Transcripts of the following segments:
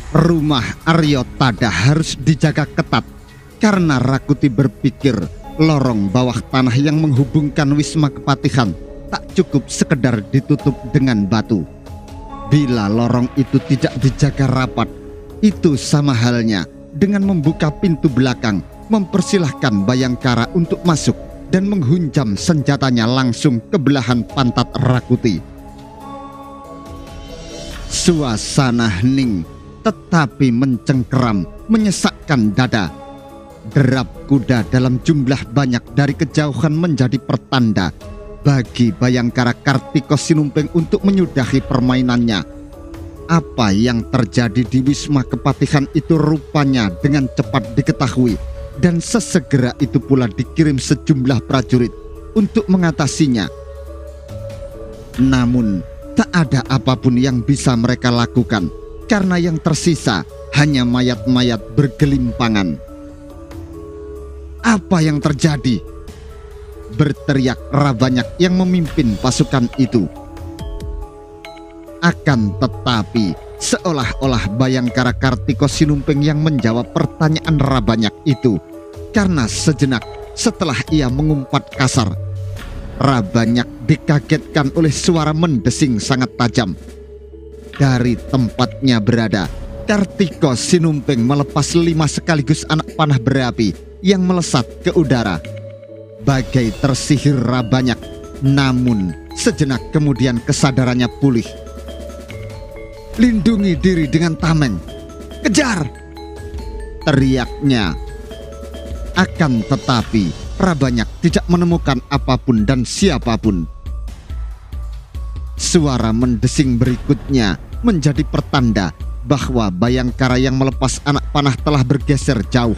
Rumah Aryo Tada harus dijaga ketat karena Rakuti berpikir lorong bawah tanah yang menghubungkan Wisma Kepatihan tak cukup sekedar ditutup dengan batu. Bila lorong itu tidak dijaga rapat, itu sama halnya dengan membuka pintu belakang, mempersilahkan Bayangkara untuk masuk dan menghunjam senjatanya langsung ke belahan pantat Rakuti. Suasana hening tetapi mencengkeram, menyesakkan dada. Derap kuda dalam jumlah banyak dari kejauhan menjadi pertanda bagi Bayangkara Kartiko Sinumping untuk menyudahi permainannya. Apa yang terjadi di Wisma Kepatihan itu rupanya dengan cepat diketahui, dan sesegera itu pula dikirim sejumlah prajurit untuk mengatasinya. Namun tak ada apapun yang bisa mereka lakukan, karena yang tersisa hanya mayat-mayat bergelimpangan. Apa yang terjadi? Berteriak Rabanyak yang memimpin pasukan itu. Akan tetapi, seolah-olah Bayangkara Kartiko Sinumping yang menjawab pertanyaan Rabanyak itu, karena sejenak setelah ia mengumpat kasar, Rabanyak dikagetkan oleh suara mendesing sangat tajam. Dari tempatnya berada, Kartiko Sinumping melepas 5 sekaligus anak panah berapi yang melesat ke udara. Bagai tersihir Rabanyak, namun sejenak kemudian kesadarannya pulih. "Lindungi diri dengan tameng! Kejar!" teriaknya. Akan tetapi Rabanyak tidak menemukan apapun dan siapapun. Suara mendesing berikutnya menjadi pertanda bahwa Bayangkara yang melepas anak panah telah bergeser jauh.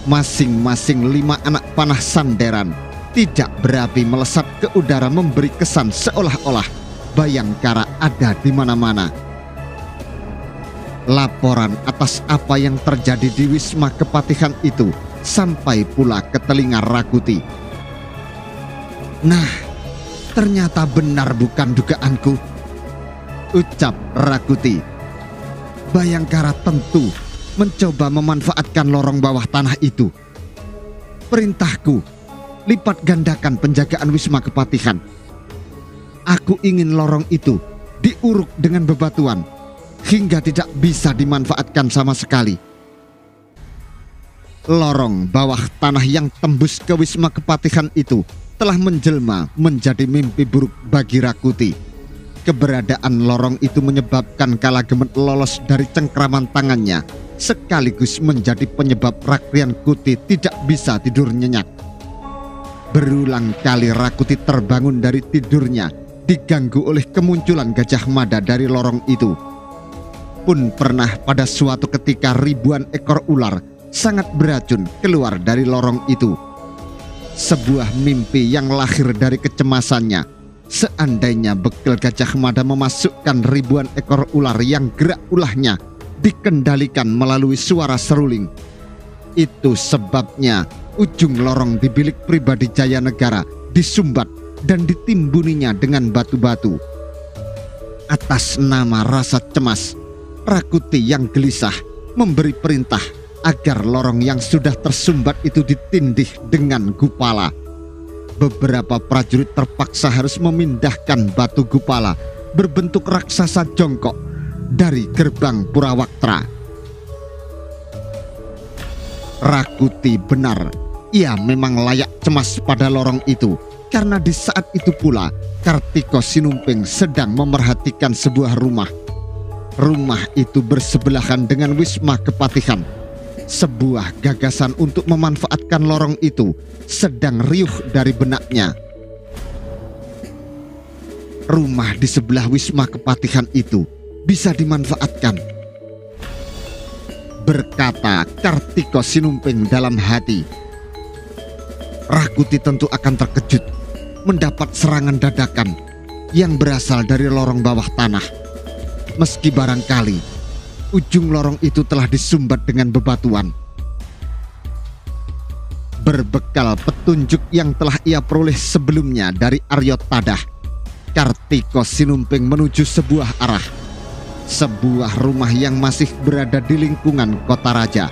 Masing-masing 5 anak panah sanderan tidak berapi melesat ke udara, memberi kesan seolah-olah Bayangkara ada di mana-mana. Laporan atas apa yang terjadi di Wisma Kepatihan itu sampai pula ke telinga Rakuti. "Nah, ternyata benar bukan dugaanku," ucap Rakuti. "Bayangkara tentu mencoba memanfaatkan lorong bawah tanah itu. Perintahku, lipat gandakan penjagaan Wisma Kepatihan. Aku ingin lorong itu diuruk dengan bebatuan hingga tidak bisa dimanfaatkan sama sekali." Lorong bawah tanah yang tembus ke Wisma Kepatihan itu telah menjelma menjadi mimpi buruk bagi Rakuti. Keberadaan lorong itu menyebabkan Kalagemet lolos dari cengkraman tangannya, sekaligus menjadi penyebab Rakrian Kuti tidak bisa tidur nyenyak. Berulang kali Rakuti terbangun dari tidurnya, diganggu oleh kemunculan Gajah Mada dari lorong itu. Pun pernah pada suatu ketika ribuan ekor ular sangat beracun keluar dari lorong itu. Sebuah mimpi yang lahir dari kecemasannya. Seandainya bekel Gajah Mada memasukkan ribuan ekor ular yang gerak ulahnya dikendalikan melalui suara seruling. Itu sebabnya ujung lorong di bilik pribadi Jayanegara disumbat dan ditimbuninya dengan batu-batu. Atas nama rasa cemas, Rakuti yang gelisah memberi perintah agar lorong yang sudah tersumbat itu ditindih dengan gupala. Beberapa prajurit terpaksa harus memindahkan batu gupala berbentuk raksasa jongkok dari gerbang Purawaktra. Rakuti benar, ia memang layak cemas pada lorong itu, karena di saat itu pula Kartiko Sinumping sedang memerhatikan sebuah rumah. Rumah itu bersebelahan dengan Wisma Kepatihan. Sebuah gagasan untuk memanfaatkan lorong itu sedang riuh dari benaknya. Rumah di sebelah Wisma Kepatihan itu bisa dimanfaatkan, berkata Kartiko Sinumping dalam hati. Rakuti tentu akan terkejut mendapat serangan dadakan yang berasal dari lorong bawah tanah. Meski barangkali ujung lorong itu telah disumbat dengan bebatuan. Berbekal petunjuk yang telah ia peroleh sebelumnya dari Aryo Tadah, Kartiko Sinumping menuju sebuah arah. sebuah rumah yang masih berada di lingkungan kota raja.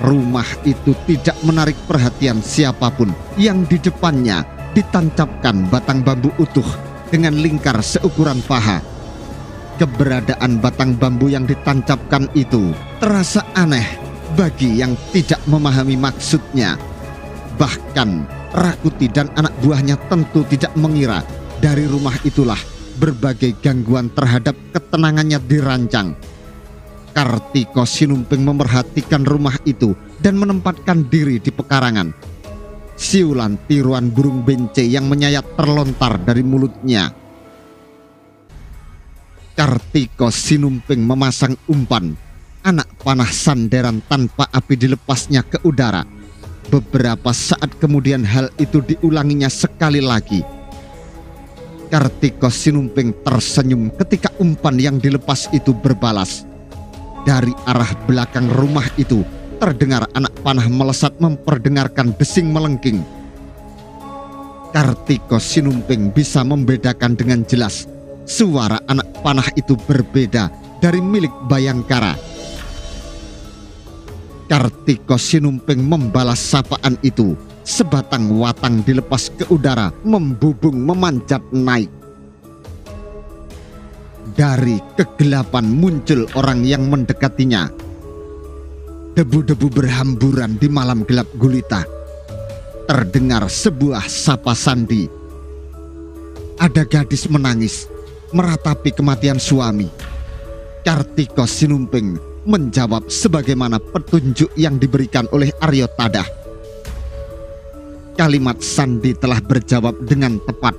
Rumah itu tidak menarik perhatian siapapun yang di depannya ditancapkan batang bambu utuh dengan lingkar seukuran paha. Keberadaan batang bambu yang ditancapkan itu terasa aneh bagi yang tidak memahami maksudnya. Bahkan Rakuti dan anak buahnya tentu tidak mengira dari rumah itulah berbagai gangguan terhadap ketenangannya dirancang. Kartiko Sinumping memerhatikan rumah itu dan menempatkan diri di pekarangan. Siulan tiruan burung bence yang menyayat terlontar dari mulutnya. Kartiko Sinumping memasang umpan, anak panah sanderan tanpa api dilepasnya ke udara. Beberapa saat kemudian hal itu diulanginya sekali lagi. Kartiko Sinumping tersenyum ketika umpan yang dilepas itu berbalas. Dari arah belakang rumah itu terdengar anak panah melesat memperdengarkan desing melengking. Kartiko Sinumping bisa membedakan dengan jelas suara anak panah itu berbeda dari milik Bayangkara. Kartiko Sinumping membalas sapaan itu. Sebatang watang dilepas ke udara, membubung memanjat naik. Dari kegelapan muncul orang yang mendekatinya. Debu-debu berhamburan di malam gelap gulita. Terdengar sebuah sapa sandi. Ada gadis menangis, meratapi kematian suami. Kartiko Sinumping menjawab sebagaimana petunjuk yang diberikan oleh Aryo Tadah. Kalimat sandi telah berjawab dengan tepat.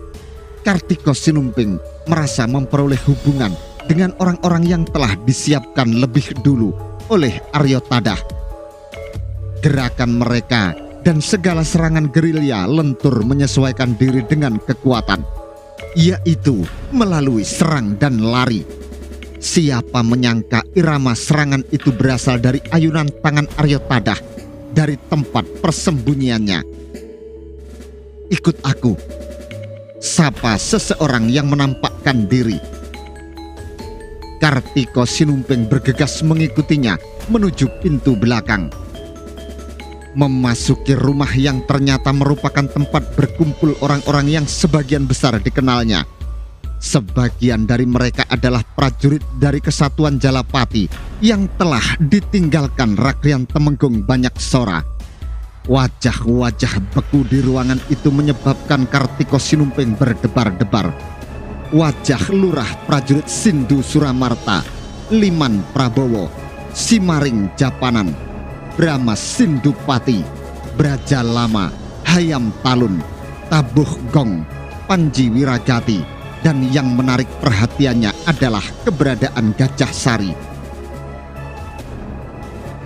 Kartiko Sinumping merasa memperoleh hubungan dengan orang-orang yang telah disiapkan lebih dulu oleh Aryo Tadah. Gerakan mereka dan segala serangan gerilya lentur menyesuaikan diri dengan kekuatan, yaitu melalui serang dan lari. Siapa menyangka irama serangan itu berasal dari ayunan tangan Aryo Tadah dari tempat persembunyiannya. Ikut aku, sapa seseorang yang menampakkan diri. Kartiko Sinumping bergegas mengikutinya menuju pintu belakang. Memasuki rumah yang ternyata merupakan tempat berkumpul orang-orang yang sebagian besar dikenalnya. Sebagian dari mereka adalah prajurit dari Kesatuan Jalapati yang telah ditinggalkan Rakrian Temenggung Banyaksora. Wajah-wajah beku di ruangan itu menyebabkan Kartiko Sinumping berdebar-debar. Wajah lurah prajurit Sindu Suramarta, Liman Prabowo, Simaring Japanan, Brahma Sindupati, Braja Lama, Hayam Talun, Tabuh Gong, Panji Wiragati, dan yang menarik perhatiannya adalah keberadaan Gajah Sari.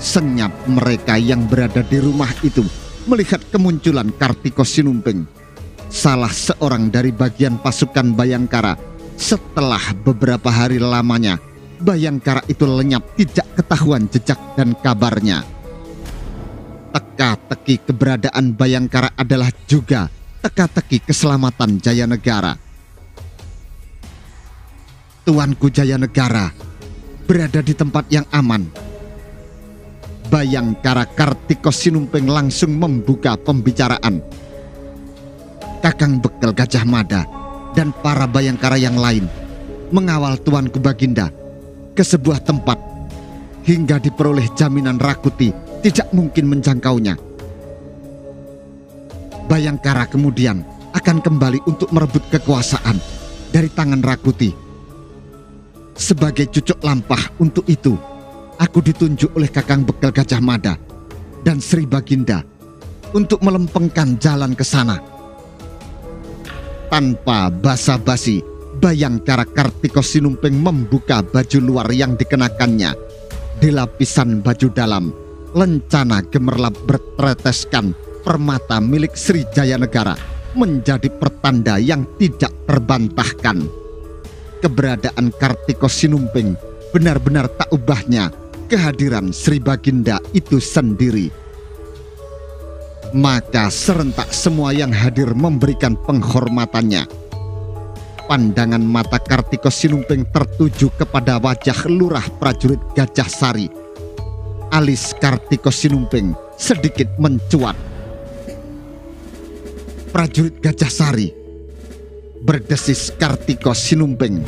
Senyap mereka yang berada di rumah itu melihat kemunculan Kartiko Sinumping, salah seorang dari bagian pasukan Bayangkara. Setelah beberapa hari lamanya, Bayangkara itu lenyap, tidak ketahuan jejak dan kabarnya. Teka-teki keberadaan Bayangkara adalah juga teka-teki keselamatan Jayanegara. Tuanku Jayanegara berada di tempat yang aman. Bayangkara Kartiko Sinumping langsung membuka pembicaraan. Kakang Bekel Gajah Mada dan para Bayangkara yang lain mengawal Tuanku Baginda ke sebuah tempat hingga diperoleh jaminan Rakuti tidak mungkin menjangkaunya. Bayangkara kemudian akan kembali untuk merebut kekuasaan dari tangan Rakuti. Sebagai cucuk lampah untuk itu, aku ditunjuk oleh Kakang Bekel Gajah Mada dan Sri Baginda untuk melempengkan jalan ke sana. Tanpa basa-basi, Bayangkara Kartiko Sinumping membuka baju luar yang dikenakannya. Di lapisan baju dalam, lencana gemerlap berteteskan permata milik Sri Jayanegara menjadi pertanda yang tidak terbantahkan. Keberadaan Kartiko Sinumping benar-benar tak ubahnya kehadiran Sri Baginda itu sendiri. Maka serentak semua yang hadir memberikan penghormatannya. Pandangan mata Kartiko Sinumping tertuju kepada wajah lurah prajurit Gajah Sari. Alis Kartiko Sinumping sedikit mencuat. "Prajurit Gajah Sari," berdesis Kartiko Sinumping,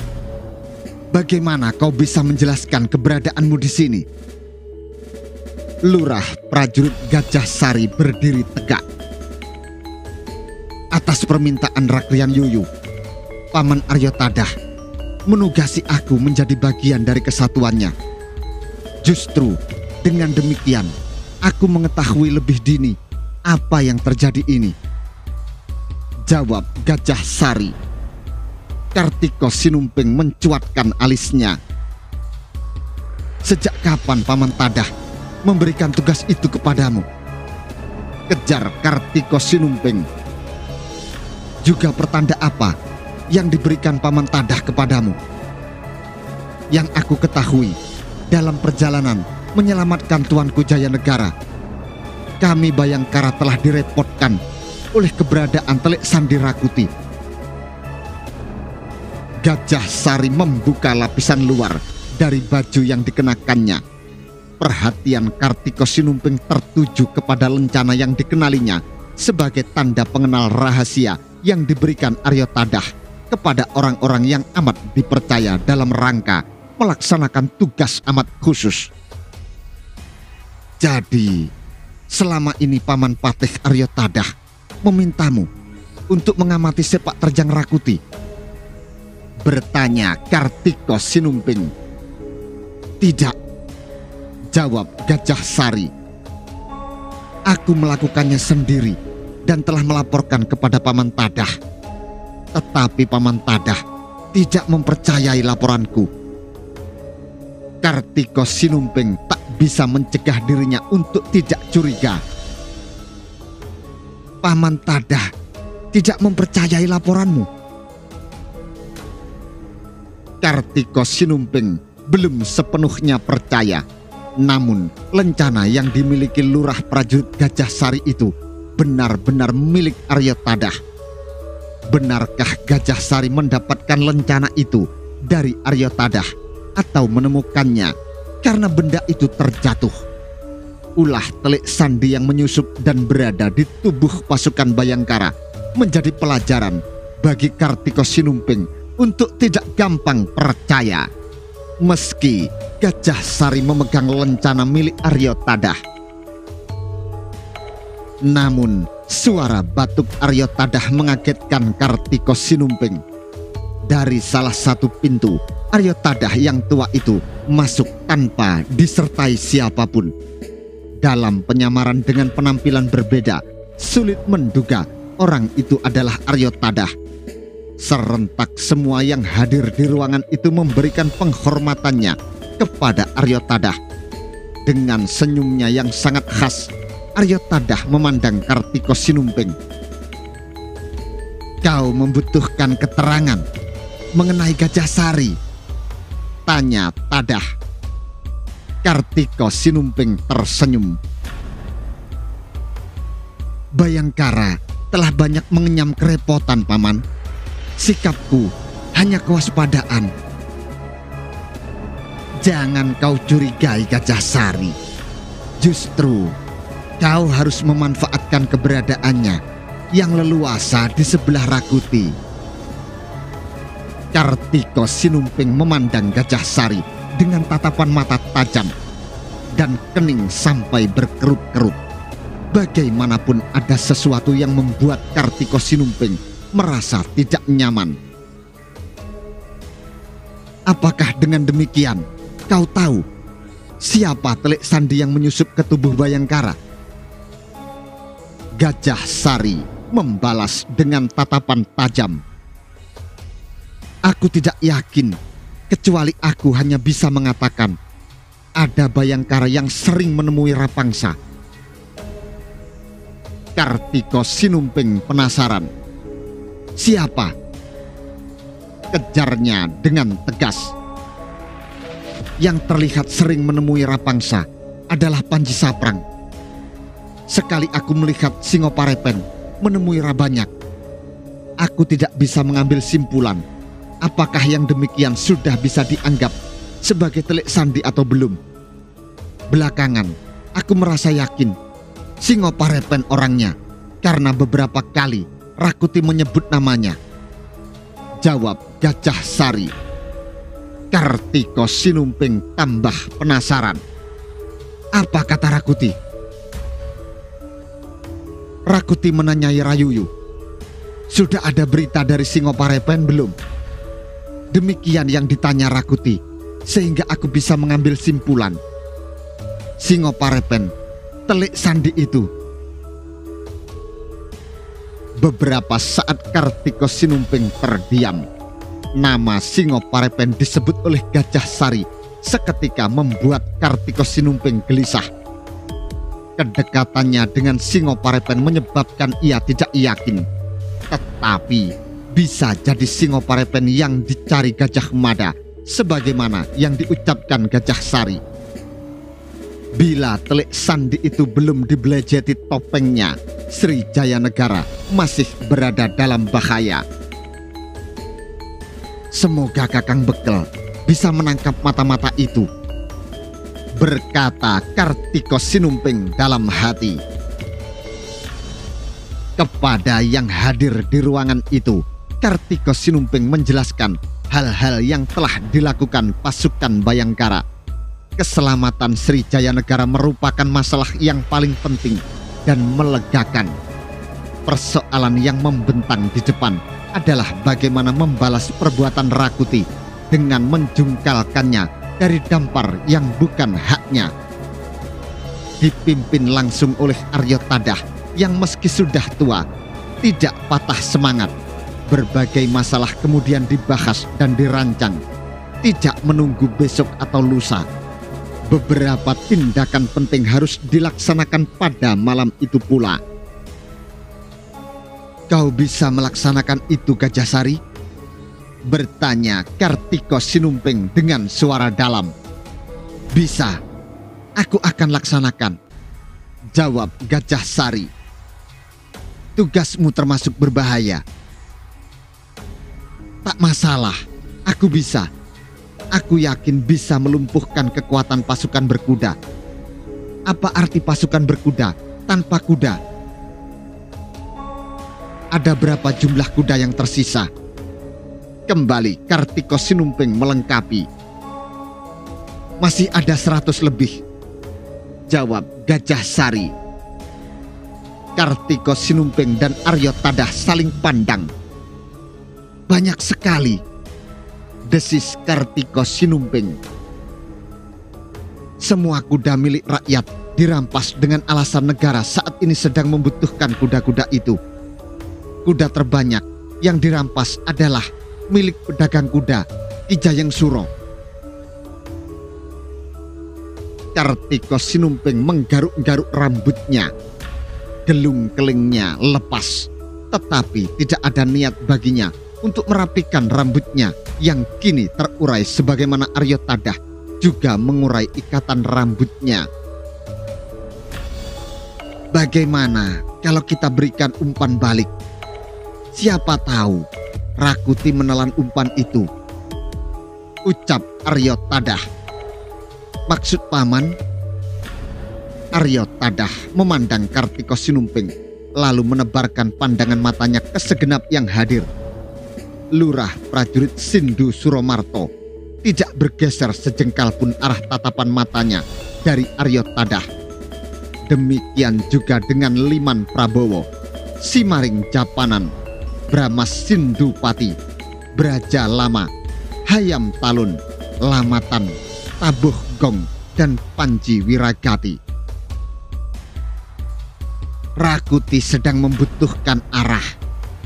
"bagaimana kau bisa menjelaskan keberadaanmu di sini?" Lurah prajurit Gajah Sari berdiri tegak. "Atas permintaan Raklian Yuyu, Paman Aryo Tadah menugasi aku menjadi bagian dari kesatuannya. Justru dengan demikian, aku mengetahui lebih dini apa yang terjadi ini," jawab Gajah Sari. Kartiko Sinumping mencuatkan alisnya. "Sejak kapan Paman Tadah memberikan tugas itu kepadamu?" kejar Kartiko Sinumping. "Juga pertanda apa yang diberikan Paman Tadah kepadamu?" "Yang aku ketahui, dalam perjalanan menyelamatkan Tuanku Jayanegara, kami Bayangkara telah direpotkan oleh keberadaan Telik Sandi Rakuti." Gajah Sari membuka lapisan luar dari baju yang dikenakannya. Perhatian Kartiko Sinumping tertuju kepada lencana yang dikenalinya sebagai tanda pengenal rahasia yang diberikan Aryo Tadah kepada orang-orang yang amat dipercaya dalam rangka melaksanakan tugas amat khusus. "Jadi, selama ini Paman Patih Aryo Tadah memintamu untuk mengamati sepak terjang Rakuti?" bertanya Kartiko Sinumping. "Tidak," jawab Gajah Sari. "Aku melakukannya sendiri dan telah melaporkan kepada Paman Tadah. Tetapi Paman Tadah tidak mempercayai laporanku." Kartiko Sinumping tak bisa mencegah dirinya untuk tidak curiga. "Paman Tadah tidak mempercayai laporanmu?" Kartiko Sinumping belum sepenuhnya percaya. Namun lencana yang dimiliki lurah prajurit Gajah Sari itu benar-benar milik Aryo Tadah. Benarkah Gajah Sari mendapatkan lencana itu dari Aryo Tadah atau menemukannya karena benda itu terjatuh? Ulah Telik Sandi yang menyusup dan berada di tubuh pasukan Bayangkara menjadi pelajaran bagi Kartiko Sinumping untuk tidak gampang percaya. Meski Gajah Sari memegang lencana milik Aryo Tadah, namun suara batuk Aryo Tadah mengagetkan Kartiko Sinumping. Dari salah satu pintu, Aryo Tadah yang tua itu masuk tanpa disertai siapapun. Dalam penyamaran dengan penampilan berbeda, sulit menduga orang itu adalah Aryo Tadah. Serentak semua yang hadir di ruangan itu memberikan penghormatannya kepada Aryo Tadah. Dengan senyumnya yang sangat khas, Aryo Tadah memandang Kartiko Sinumping. "Kau membutuhkan keterangan mengenai Gajah Sari?" tanya Tadah. Kartiko Sinumping tersenyum. "Bayangkara telah banyak mengenyam kerepotan, Paman. Sikapku hanya kewaspadaan." "Jangan kau curigai Gajah Sari. Justru kau harus memanfaatkan keberadaannya yang leluasa di sebelah Rakuti." Kartiko Sinumping memandang Gajah Sari dengan tatapan mata tajam dan kening sampai berkerut-kerut. Bagaimanapun ada sesuatu yang membuat Kartiko Sinumping merasa tidak nyaman. "Apakah dengan demikian kau tahu siapa Telik Sandi yang menyusup ke tubuh Bayangkara?" Gajah Sari membalas dengan tatapan tajam. "Aku tidak yakin, kecuali aku hanya bisa mengatakan ada Bayangkara yang sering menemui Rapangsa." Kartiko Sinumping penasaran. "Siapa?" kejarnya dengan tegas. "Yang terlihat sering menemui Rapangsa adalah Panji Saprang. Sekali aku melihat Singoparepen menemui Rabanyak, aku tidak bisa mengambil simpulan Apakah yang demikian sudah bisa dianggap sebagai telik sandi atau belum? Belakangan, aku merasa yakin Singoparepen orangnya karena beberapa kali Rakuti menyebut namanya. Jawab Gajah Sari. Kartiko Sinumping tambah penasaran. Apa kata Rakuti? Rakuti menanyai Rayuyu. Sudah ada berita dari Singoparepen belum? Demikian yang ditanya Rakuti, sehingga aku bisa mengambil simpulan. Singoparepen, telik sandi itu. Beberapa saat Kartiko Sinumping terdiam. Nama Singoparepen disebut oleh Gajah Sari seketika membuat Kartiko Sinumping gelisah. Kedekatannya dengan Singoparepen menyebabkan ia tidak yakin. Tetapi bisa jadi Singoparepen yang dicari Gajah Mada, sebagaimana yang diucapkan Gajah Sari. Bila telik sandi itu belum dibelejeti topengnya, Sri Jaya Negara masih berada dalam bahaya. Semoga Kakang Bekel bisa menangkap mata-mata itu, berkata Kartiko Sinumping dalam hati. Kepada yang hadir di ruangan itu, Kartiko Sinumping menjelaskan hal-hal yang telah dilakukan pasukan Bayangkara. Keselamatan Sri Jaya Negara merupakan masalah yang paling penting dan melegakan. Persoalan yang membentang di depan adalah bagaimana membalas perbuatan Rakuti dengan menjungkalkannya dari dampar yang bukan haknya. Dipimpin langsung oleh Aryo Tadah yang meski sudah tua, tidak patah semangat. Berbagai masalah kemudian dibahas dan dirancang, tidak menunggu besok atau lusa. Beberapa tindakan penting harus dilaksanakan pada malam itu pula. Kau bisa melaksanakan itu, Gajah Sari? Bertanya Kartiko Sinumping dengan suara dalam. Bisa, aku akan laksanakan, jawab Gajah Sari. Tugasmu termasuk berbahaya. Tak masalah, aku bisa. Aku yakin bisa melumpuhkan kekuatan pasukan berkuda. Apa arti pasukan berkuda tanpa kuda? Ada berapa jumlah kuda yang tersisa? Kembali Kartiko Sinumping melengkapi. Masih ada 100 lebih, jawab Gajah Sari. Kartiko Sinumping dan Aryo Tadah saling pandang. Banyak sekali, desis Kartiko Sinumping. Semua kuda milik rakyat dirampas dengan alasan negara saat ini sedang membutuhkan kuda-kuda itu. Kuda terbanyak yang dirampas adalah milik pedagang kuda Ki Jayeng Suro. Kartiko Sinumping menggaruk-garuk rambutnya. Gelung kelingnya lepas, tetapi tidak ada niat baginya untuk merapikan rambutnya yang kini terurai sebagaimana Aryo Tadah juga mengurai ikatan rambutnya. Bagaimana kalau kita berikan umpan balik? Siapa tahu Rakuti menelan umpan itu, ucap Aryo Tadah. Maksud paman? Aryo Tadah memandang Kartiko Sinumping, lalu menebarkan pandangan matanya ke segenap yang hadir. Lurah prajurit Sindu Suromarto tidak bergeser sejengkal pun arah tatapan matanya dari Aryo Tadah. Demikian juga dengan Liman Prabowo, Simaring Japanan, Bramas Sindupati, Braja Lama, Hayam Talun, Lamatan, Tabuh Gong, dan Panji Wiragati. Rakuti sedang membutuhkan arah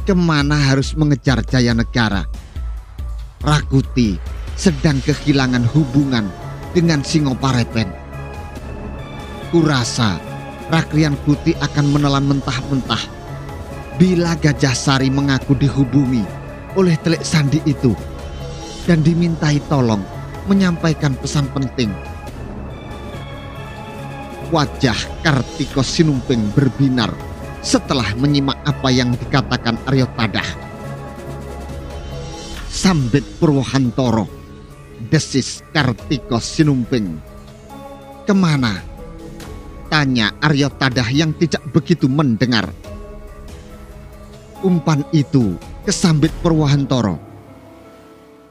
kemana harus mengejar Jaya Negara. Rakuti sedang kehilangan hubungan dengan Singoparepen. Kurasa Rakrian Kuti akan menelan mentah-mentah bila Gajah Sari mengaku dihubungi oleh telik sandi itu dan dimintai tolong menyampaikan pesan penting. Wajah Kartiko Sinumping berbinar setelah menyimak apa yang dikatakan Aryo Tadah. Sambit Purwohantoro, desis Kartiko Sinumping. Kemana? Tanya Aryo Tadah yang tidak begitu mendengar. Umpan itu ke Sambit Purwohantoro,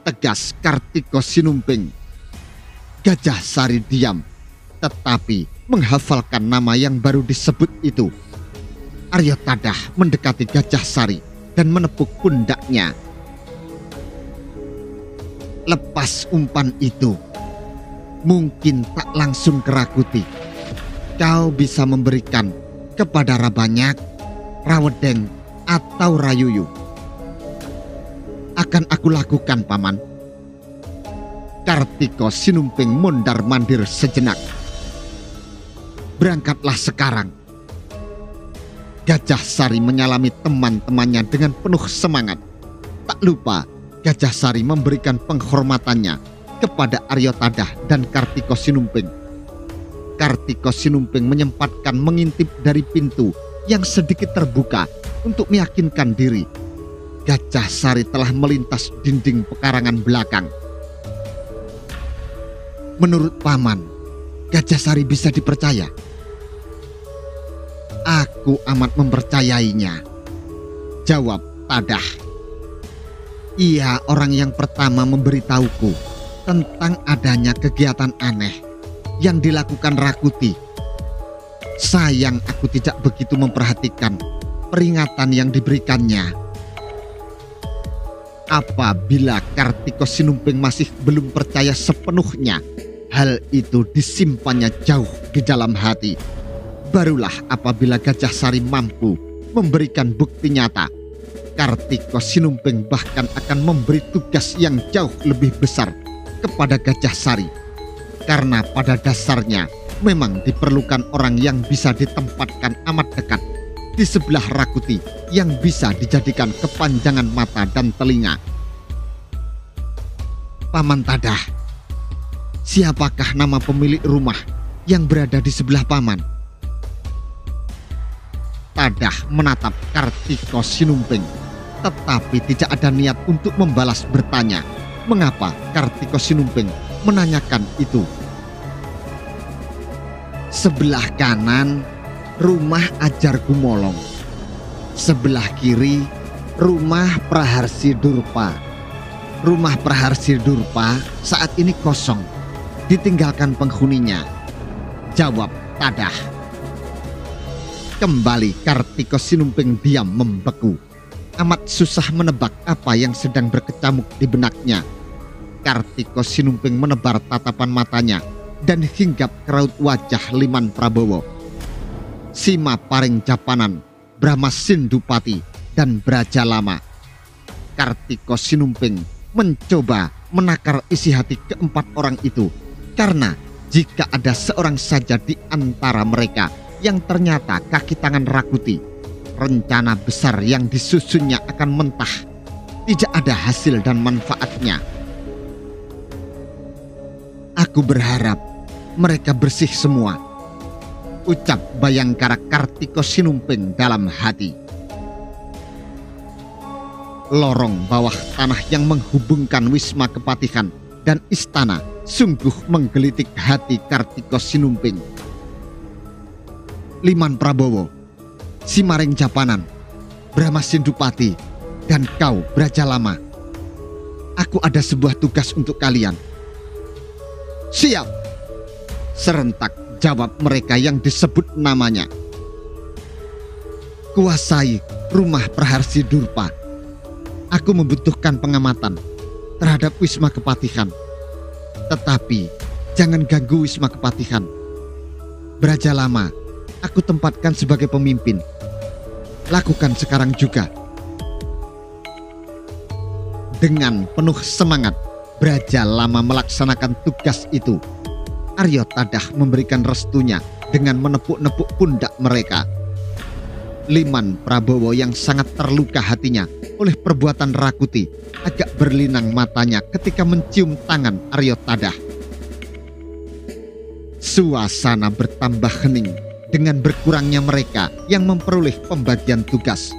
tegas Kartiko Sinumping. Gajah Sari diam, tetapi menghafalkan nama yang baru disebut itu. Aryo Tadah mendekati Gajah Sari dan menepuk pundaknya. Lepas umpan itu, mungkin tak langsung ke Rakuti. Kau bisa memberikan kepada Rabanyak, Rawedeng, atau Rayuyu. Akan aku lakukan, Paman. Kartiko Sinumping mondar-mandir sejenak. Berangkatlah sekarang. Gajah Sari menyalami teman-temannya dengan penuh semangat. Tak lupa Gajah Sari memberikan penghormatannya kepada Aryo Tadah dan Kartiko Sinumping. Kartiko Sinumping menyempatkan mengintip dari pintu yang sedikit terbuka untuk meyakinkan diri Gajah Sari telah melintas dinding pekarangan belakang. Menurut Paman, Gajah Sari bisa dipercaya? Aku amat mempercayainya, jawab Tadah. Ia orang yang pertama memberitahuku tentang adanya kegiatan aneh yang dilakukan Rakuti. Sayang aku tidak begitu memperhatikan peringatan yang diberikannya. Apabila Kartiko Sinumping masih belum percaya sepenuhnya, hal itu disimpannya jauh di dalam hati. Barulah apabila Gajah Sari mampu memberikan bukti nyata, Kartiko Sinumping bahkan akan memberi tugas yang jauh lebih besar kepada Gajah Sari. Karena pada dasarnya memang diperlukan orang yang bisa ditempatkan amat dekat di sebelah Rakuti, yang bisa dijadikan kepanjangan mata dan telinga. Paman Tadah, siapakah nama pemilik rumah yang berada di sebelah Paman? Tadah menatap Kartiko Sinumping, tetapi tidak ada niat untuk membalas bertanya mengapa Kartiko Sinumping menanyakan itu. Sebelah kanan rumah Ajar Gumolong, sebelah kiri rumah Praharsi Durpa. Rumah Praharsi Durpa saat ini kosong, ditinggalkan penghuninya, jawab Tadah. Kembali Kartiko Sinumping diam membeku. Amat susah menebak apa yang sedang berkecamuk di benaknya. Kartiko Sinumping menebar tatapan matanya dan hinggap ke raut wajah Liman Prabowo, Sima Paring Japanan, Brahma Sindupati, dan Braja Lama. Kartiko Sinumping mencoba menakar isi hati keempat orang itu, karena jika ada seorang saja di antara mereka yang ternyata kaki tangan Rakuti, rencana besar yang disusunnya akan mentah, tidak ada hasil dan manfaatnya. Aku berharap mereka bersih semua, ucap Bayangkara Kartiko Sinumping dalam hati. Lorong bawah tanah yang menghubungkan Wisma Kepatihan dan istana sungguh menggelitik hati Kartiko Sinumping. Liman Prabowo, Simaring Japanan, Brahma Sindupati, dan kau Braja Lama, aku ada sebuah tugas untuk kalian. Siap, serentak jawab mereka yang disebut namanya. Kuasai rumah Praharsi Durpa. Aku membutuhkan pengamatan terhadap Wisma Kepatihan. Tetapi jangan ganggu Wisma Kepatihan. Braja Lama aku tempatkan sebagai pemimpin. Lakukan sekarang juga. Dengan penuh semangat Braja Lama melaksanakan tugas itu. Aryo Tadah memberikan restunya dengan menepuk-nepuk pundak mereka. Liman Prabowo yang sangat terluka hatinya oleh perbuatan Rakuti agak berlinang matanya ketika mencium tangan Aryo Tadah. Suasana bertambah hening dengan berkurangnya mereka yang memperoleh pembagian tugas.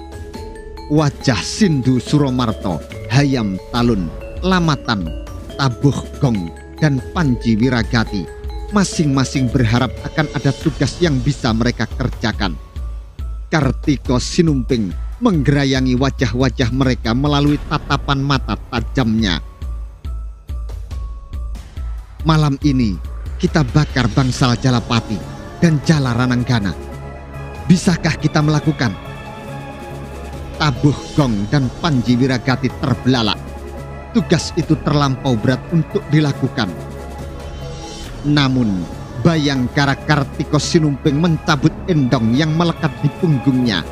Wajah Sindu Suromarto Hayam Talun, Lamatan, Tabuh Gong, dan Panji Wiragati masing-masing berharap akan ada tugas yang bisa mereka kerjakan. Kartiko Sinumping menggerayangi wajah-wajah mereka melalui tatapan mata tajamnya. Malam ini kita bakar bangsal Jalapati dan Jala Rananggana. Bisakah kita melakukan? Tabuh Gong dan Panji Wiragati terbelalak. Tugas itu terlampau berat untuk dilakukan. Namun Bayangkara Kartiko Sinumping mencabut endong yang melekat di punggungnya.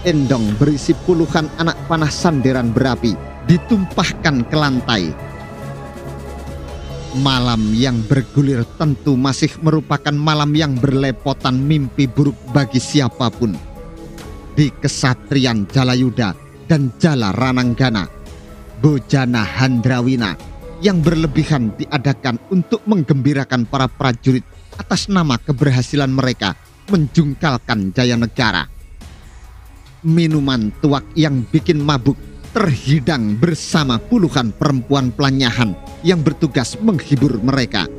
Endong berisi puluhan anak panah sanderan berapi ditumpahkan ke lantai. Malam yang bergulir tentu masih merupakan malam yang berlepotan mimpi buruk bagi siapapun. Di Kesatrian Jalayuda dan Jala Rananggana, Bojana Handrawina yang berlebihan diadakan untuk menggembirakan para prajurit atas nama keberhasilan mereka menjungkalkan jaya negara. Minuman tuak yang bikin mabuk terhidang bersama puluhan perempuan pelanyahan yang bertugas menghibur mereka.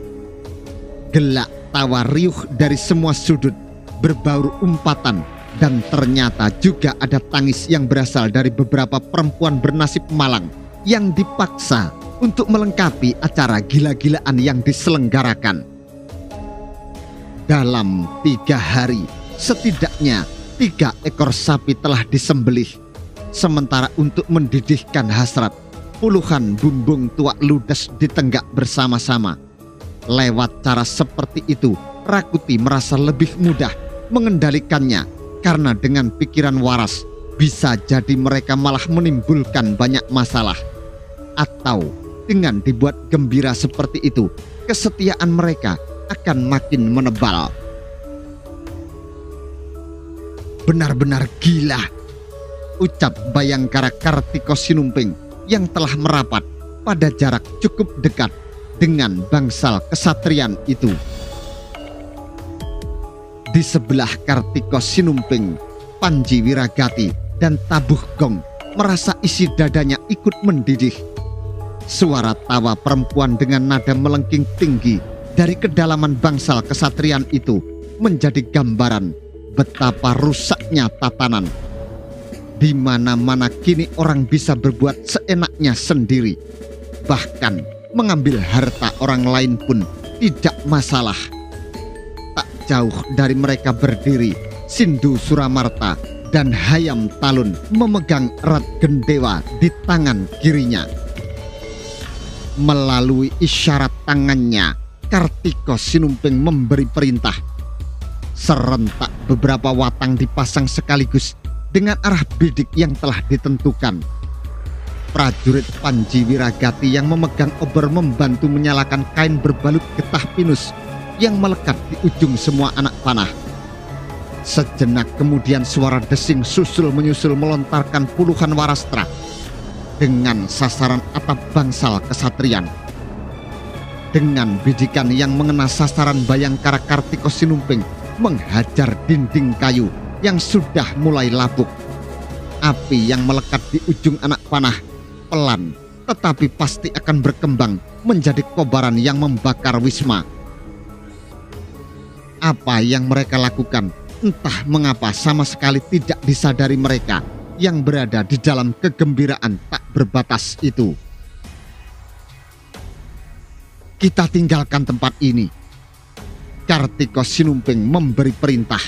Gelak tawa riuh dari semua sudut, berbaur umpatan, dan ternyata juga ada tangis yang berasal dari beberapa perempuan bernasib malang yang dipaksa untuk melengkapi acara gila-gilaan yang diselenggarakan. Dalam 3 hari, setidaknya 3 ekor sapi telah disembelih. Sementara untuk mendidihkan hasrat, puluhan bumbung tuak ludes ditenggak bersama-sama. Lewat cara seperti itu, Rakuti merasa lebih mudah mengendalikannya karena dengan pikiran waras, bisa jadi mereka malah menimbulkan banyak masalah. Atau dengan dibuat gembira seperti itu, kesetiaan mereka akan makin menebal. Benar-benar gila, ucap Bayangkara Kartiko Sinumping yang telah merapat pada jarak cukup dekat dengan bangsal kesatrian itu. Di sebelah Kartiko Sinumping, Panji Wiragati dan Tabuh Gong merasa isi dadanya ikut mendidih. Suara tawa perempuan dengan nada melengking tinggi dari kedalaman bangsal kesatrian itu menjadi gambaran betapa rusaknya tatanan. Di mana-mana kini orang bisa berbuat seenaknya sendiri. Bahkan mengambil harta orang lain pun tidak masalah. Tak jauh dari mereka berdiri Sindu Suramarta dan Hayam Talun memegang erat gendewa di tangan kirinya. Melalui isyarat tangannya, Kartiko Sinumping memberi perintah. Serentak beberapa watang dipasang sekaligus dengan arah bidik yang telah ditentukan. Prajurit Panji Wiragati yang memegang obor membantu menyalakan kain berbalut getah pinus yang melekat di ujung semua anak panah. Sejenak kemudian suara desing susul menyusul melontarkan puluhan warastra dengan sasaran atap bangsal kesatrian. Dengan bidikan yang mengena sasaran Bayangkara Kartiko Sinumping menghajar dinding kayu yang sudah mulai lapuk. Api yang melekat di ujung anak panah pelan tetapi pasti akan berkembang menjadi kobaran yang membakar wisma. Apa yang mereka lakukan entah mengapa sama sekali tidak disadari mereka yang berada di dalam kegembiraan tak berbatas itu. Kita tinggalkan tempat ini. Kartiko Sinumping memberi perintah.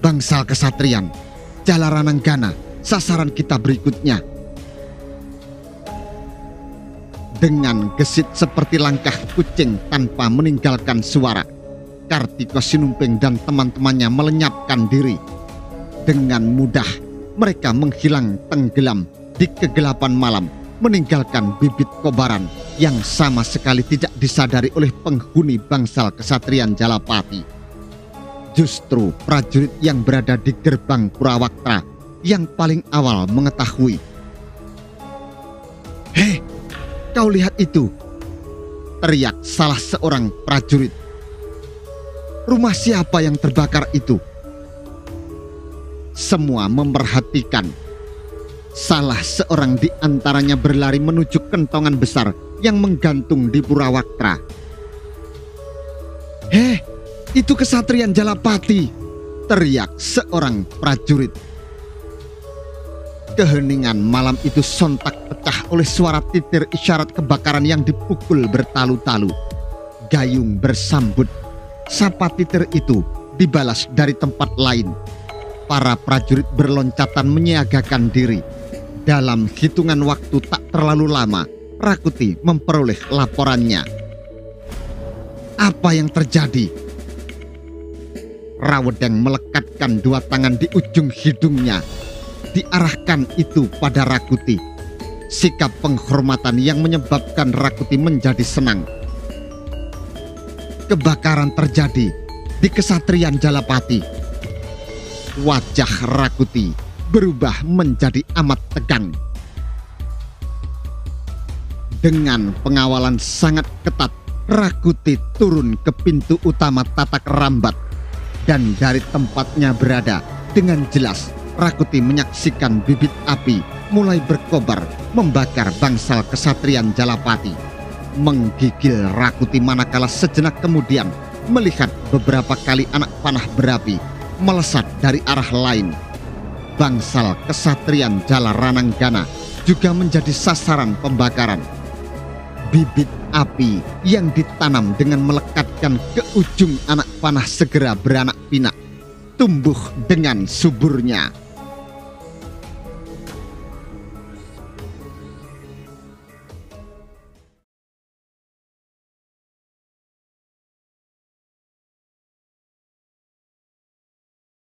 Bangsal kesatrian, Jala Rananggana, sasaran kita berikutnya. Dengan gesit seperti langkah kucing tanpa meninggalkan suara, Kartiko Sinumping dan teman-temannya melenyapkan diri. Dengan mudah mereka menghilang tenggelam di kegelapan malam, meninggalkan bibit kobaran yang sama sekali tidak disadari oleh penghuni bangsal kesatrian Jalapati. Justru prajurit yang berada di gerbang Purawaktra yang paling awal mengetahui. "Hei, kau lihat itu!" teriak salah seorang prajurit. "Rumah siapa yang terbakar itu?" Semua memperhatikan. Salah seorang di antaranya berlari menuju kentongan besar yang menggantung di Purawaktra. "Heh, itu kesatrian Jalapati!" teriak seorang prajurit. Keheningan malam itu sontak pecah oleh suara titir isyarat kebakaran yang dipukul bertalu-talu. Gayung bersambut. Sapa titir itu dibalas dari tempat lain. Para prajurit berloncatan menyiagakan diri. Dalam hitungan waktu tak terlalu lama, Rakuti memperoleh laporannya. Apa yang terjadi? Rawedeng melekatkan dua tangan di ujung hidungnya. Diarahkan itu pada Rakuti. Sikap penghormatan yang menyebabkan Rakuti menjadi senang. Kebakaran terjadi di kesatrian Jalapati. Wajah Rakuti berubah menjadi amat tegang. Dengan pengawalan sangat ketat, Rakuti turun ke pintu utama Tatak Rambat. Dan dari tempatnya berada, dengan jelas Rakuti menyaksikan bibit api mulai berkobar membakar bangsal kesatrian Jalapati. Menggigil Rakuti manakala sejenak kemudian melihat beberapa kali anak panah berapi melesat dari arah lain. Bangsal kesatrian Jala Rananggana juga menjadi sasaran pembakaran. Bibit api yang ditanam dengan melekatkan ke ujung anak panah segera beranak pinak, tumbuh dengan suburnya.